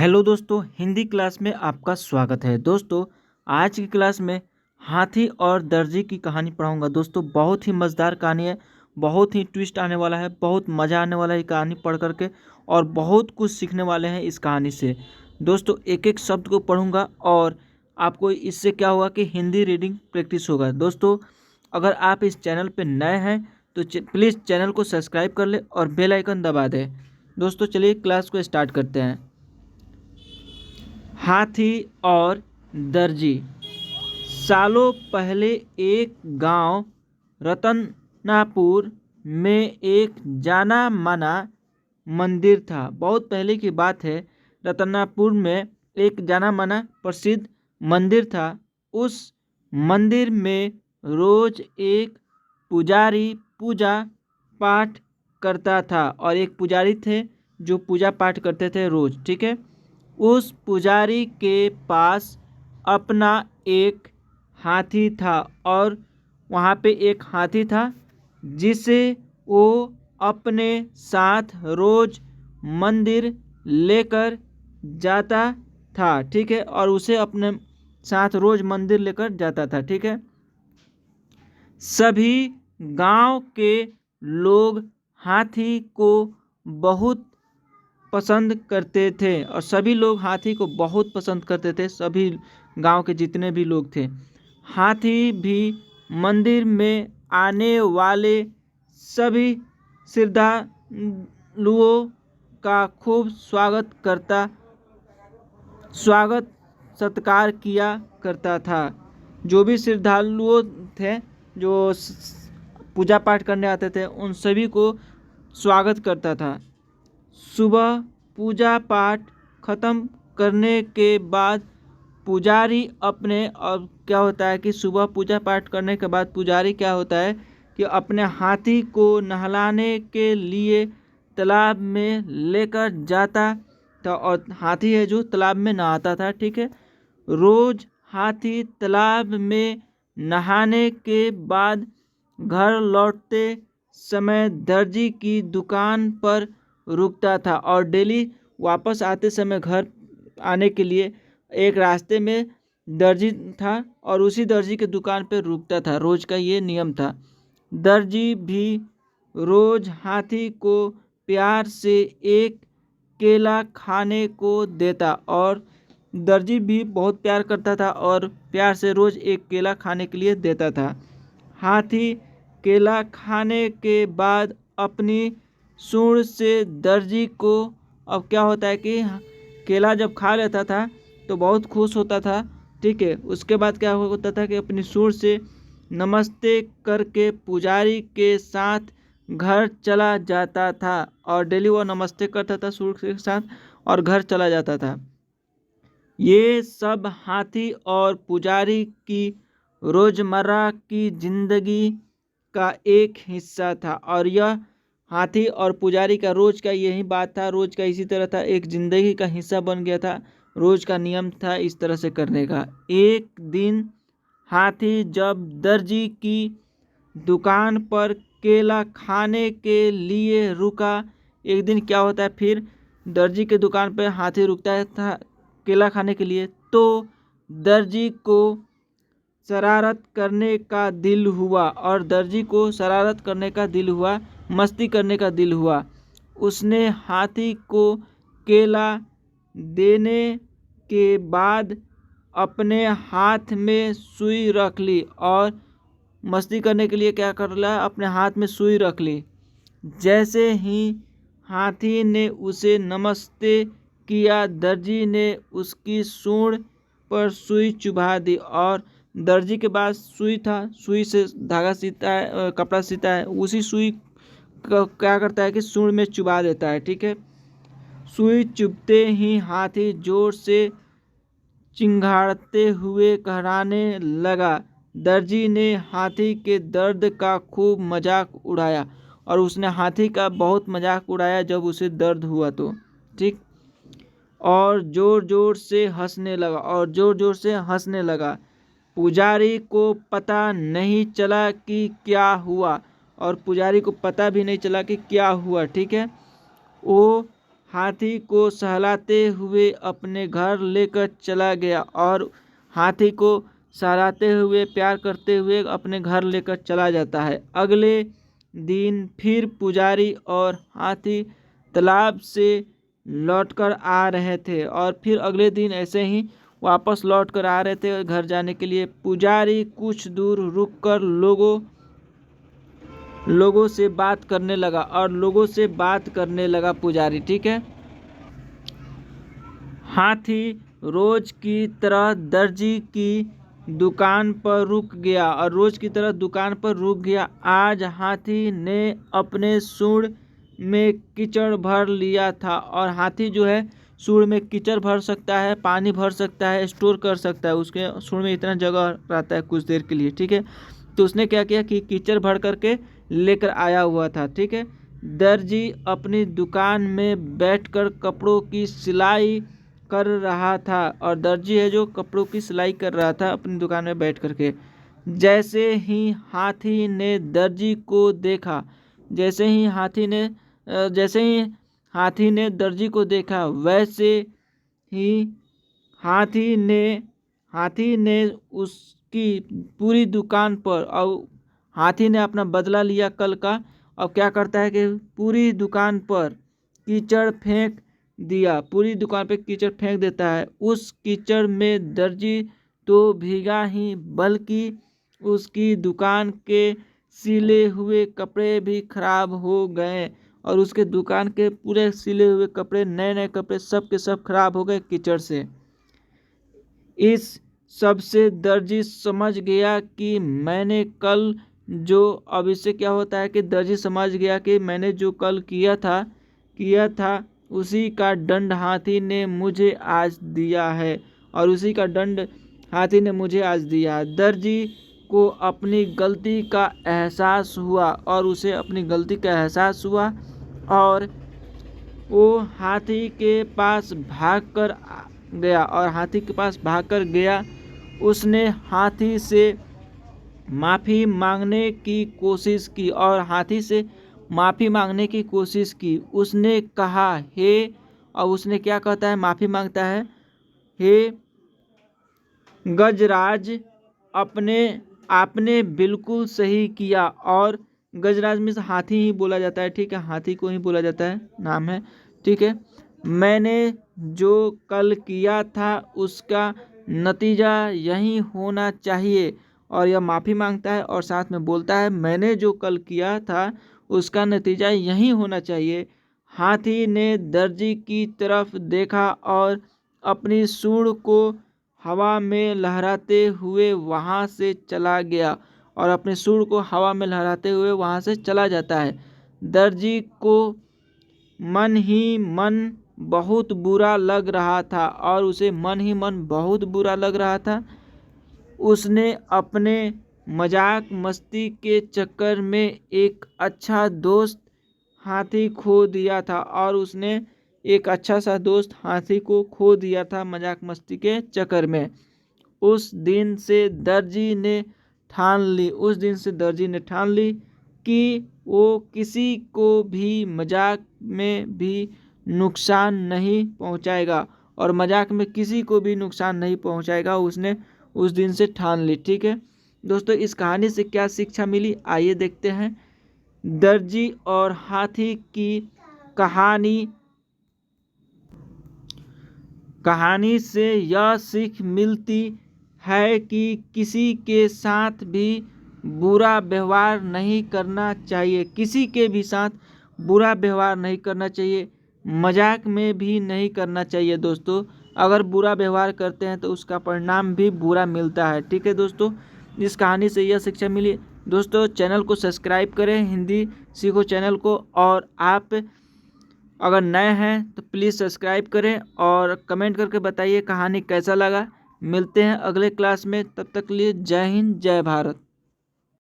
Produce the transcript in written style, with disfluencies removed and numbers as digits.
Hello दोस्तों, Hindi class में आपका स्वागत है। दोस्तों, आज की क्लास में हाथी और दर्जी की कहानी पढ़ाऊंगा। दोस्तों, बहुत ही मज़ेदार कहानी है, बहुत ही ट्विस्ट आने वाला है, बहुत मज़ा आने वाला है ये कहानी पढ़ करके और बहुत कुछ सीखने वाले हैं इस कहानी से। दोस्तों, एक एक शब्द को पढ़ूंगा और आपको इससे क्या होगा कि हिंदी रीडिंग प्रैक्टिस होगा। दोस्तों, अगर आप इस चैनल पर नए हैं तो प्लीज़ चैनल को सब्सक्राइब कर ले और बेल आइकन दबा दें। दोस्तों, चलिए क्लास को स्टार्ट करते हैं। हाथी और दर्जी। सालों पहले एक गांव रतनापुर में एक जाना माना मंदिर था। बहुत पहले की बात है। रतनापुर में एक जाना माना प्रसिद्ध मंदिर था। उस मंदिर में रोज एक पुजारी पूजा पाठ करता था और एक पुजारी थे जो पूजा पाठ करते थे रोज। ठीक है। उस पुजारी के पास अपना एक हाथी था और वहाँ पे एक हाथी था जिसे वो अपने साथ रोज मंदिर लेकर जाता था। ठीक है। और उसे अपने साथ रोज मंदिर लेकर जाता था। ठीक है। सभी गांव के लोग हाथी को बहुत पसंद करते थे और सभी लोग हाथी को बहुत पसंद करते थे। सभी गांव के जितने भी लोग थे, हाथी भी मंदिर में आने वाले सभी श्रद्धालुओं का खूब स्वागत सत्कार किया करता था। जो भी श्रद्धालुओं थे जो पूजा पाठ करने आते थे उन सभी को स्वागत करता था। सुबह पूजा पाठ खत्म करने के बाद पुजारी अपने और क्या होता है कि सुबह पूजा पाठ करने के बाद पुजारी क्या होता है कि अपने हाथी को नहलाने के लिए तालाब में लेकर जाता था और हाथी है जो तालाब में नहाता था। ठीक है। रोज हाथी तालाब में नहाने के बाद घर लौटते समय दर्जी की दुकान पर रुकता था और डेली वापस आते समय घर आने के लिए एक रास्ते में दर्जी था और उसी दर्जी के दुकान पर रुकता था। रोज का ये नियम था। दर्जी भी रोज हाथी को प्यार से एक केला खाने को देता और दर्जी भी बहुत प्यार करता था और प्यार से रोज एक केला खाने के लिए देता था। हाथी केला खाने के बाद अपनी सूंड से दर्जी को अब क्या होता है कि केला जब खा लेता था तो बहुत खुश होता था। ठीक है। उसके बाद क्या होता था कि अपनी सूंड से नमस्ते करके पुजारी के साथ घर चला जाता था और डेली वो नमस्ते करता था सूंड के साथ और घर चला जाता था। ये सब हाथी और पुजारी की रोजमर्रा की जिंदगी का एक हिस्सा था और यह हाथी और पुजारी का रोज का यही बात था, रोज का इसी तरह था, एक जिंदगी का हिस्सा बन गया था, रोज का नियम था इस तरह से करने का। एक दिन हाथी जब दर्जी की दुकान पर केला खाने के लिए रुका, एक दिन क्या होता है फिर दर्जी के दुकान पर हाथी रुकता था केला खाने के लिए, तो दर्जी को शरारत करने का दिल हुआ और दर्जी को शरारत करने का दिल हुआ, मस्ती करने का दिल हुआ। उसने हाथी को केला देने के बाद अपने हाथ में सुई रख ली और मस्ती करने के लिए क्या कर लिया, अपने हाथ में सुई रख ली। जैसे ही हाथी ने उसे नमस्ते किया, दर्जी ने उसकी सूंड पर सुई चुभा दी और दर्जी के पास सुई था, सुई से धागा सीता है, कपड़ा सीता है, उसी सुई का क्या करता है कि सूंड में चुभा देता है। ठीक है। सुई चुभते ही हाथी जोर से चिंघाड़ते हुए कहराने लगा। दर्जी ने हाथी के दर्द का खूब मजाक उड़ाया और उसने हाथी का बहुत मजाक उड़ाया जब उसे दर्द हुआ तो। ठीक। और जोर जोर से हंसने लगा। पुजारी को पता नहीं चला कि क्या हुआ और पुजारी को पता भी नहीं चला कि क्या हुआ। ठीक है। वो हाथी को सहलाते हुए अपने घर लेकर चला गया और हाथी को सहलाते हुए प्यार करते हुए अपने घर लेकर चला जाता है। अगले दिन फिर पुजारी और हाथी तालाब से लौटकर आ रहे थे और फिर अगले दिन ऐसे ही वापस लौटकर आ रहे थे घर जाने के लिए। पुजारी कुछ दूर रुककर लोगों से बात करने लगा और लोगों से बात करने लगा पुजारी, ठीक है। हाथी रोज की तरह दर्जी की दुकान पर रुक गया और रोज की तरह दुकान पर रुक गया। आज हाथी ने अपने सूंड में कीचड़ भर लिया था और हाथी जो है सूंड में कीचड़ भर सकता है, पानी भर सकता है, स्टोर कर सकता है, उसके सूंड में इतना जगह रहता है कुछ देर के लिए, ठीक है। तो उसने क्या किया कि कीचड़ भर करके लेकर आया हुआ था, ठीक है। दर्जी अपनी दुकान में बैठकर कपड़ों की सिलाई कर रहा था और दर्जी है जो कपड़ों की सिलाई कर रहा था अपनी दुकान में बैठ करके। जैसे ही हाथी ने दर्जी को देखा जैसे ही हाथी ने दर्जी को देखा वैसे ही हाथी ने उसकी पूरी दुकान पर और हाथी ने अपना बदला लिया कल का। अब क्या करता है कि पूरी दुकान पर कीचड़ फेंक दिया, पूरी दुकान पे कीचड़ फेंक देता है। उस कीचड़ में दर्जी तो भीगा ही बल्कि उसकी दुकान के सिले हुए कपड़े भी खराब हो गए और उसके दुकान के पूरे सिले हुए कपड़े, नए नए कपड़े सब के सब खराब हो गए कीचड़ से। इस सब से दर्जी समझ गया कि मैंने कल जो अब इससे क्या होता है कि दर्जी समझ गया कि मैंने जो कल किया था उसी का दंड हाथी ने मुझे आज दिया है और उसी का दंड हाथी ने मुझे आज दिया है। दर्जी को अपनी गलती का एहसास हुआ और उसे अपनी गलती का एहसास हुआ और वो हाथी के पास भागकर गया। उसने हाथी से माफ़ी मांगने की कोशिश की और हाथी से माफ़ी मांगने की कोशिश की। उसने कहा हे, और उसने क्या कहता है, माफ़ी मांगता है, हे गजराज, आपने बिल्कुल सही किया। और गजराज में से हाथी ही बोला जाता है, ठीक है, हाथी को ही बोला जाता है, नाम है, ठीक है। मैंने जो कल किया था उसका नतीजा यही होना चाहिए। और यह माफ़ी मांगता है और साथ में बोलता है मैंने जो कल किया था उसका नतीजा यही होना चाहिए। हाथी ने दर्जी की तरफ देखा और अपनी सूंड को हवा में लहराते हुए वहाँ से चला गया और अपनी सूंड को हवा में लहराते हुए वहाँ से चला जाता है। दर्जी को मन ही मन बहुत बुरा लग रहा था और उसे मन ही मन बहुत बुरा लग रहा था। उसने अपने मजाक मस्ती के चक्कर में एक अच्छा दोस्त हाथी खो दिया था और उसने एक अच्छा सा दोस्त हाथी को खो दिया था मजाक मस्ती के चक्कर में। उस दिन से दर्जी ने ठान ली कि वो किसी को भी मजाक में भी नुकसान नहीं पहुंचाएगा और मजाक में किसी को भी नुकसान नहीं पहुंचाएगा। उसने उस दिन से ठान ली, ठीक है। दोस्तों, इस कहानी से क्या शिक्षा मिली, आइए देखते हैं। दर्जी और हाथी की कहानी से यह सीख मिलती है कि किसी के साथ भी बुरा व्यवहार नहीं करना चाहिए, किसी के भी साथ बुरा व्यवहार नहीं करना चाहिए, मजाक में भी नहीं करना चाहिए। दोस्तों, अगर बुरा व्यवहार करते हैं तो उसका परिणाम भी बुरा मिलता है, ठीक है। दोस्तों, इस कहानी से यह शिक्षा मिली। दोस्तों, चैनल को सब्सक्राइब करें, हिंदी सीखो चैनल को, और आप अगर नए हैं तो प्लीज़ सब्सक्राइब करें और कमेंट करके बताइए कहानी कैसा लगा। मिलते हैं अगले क्लास में, तब तक के लिए जय हिंद, जय भारत।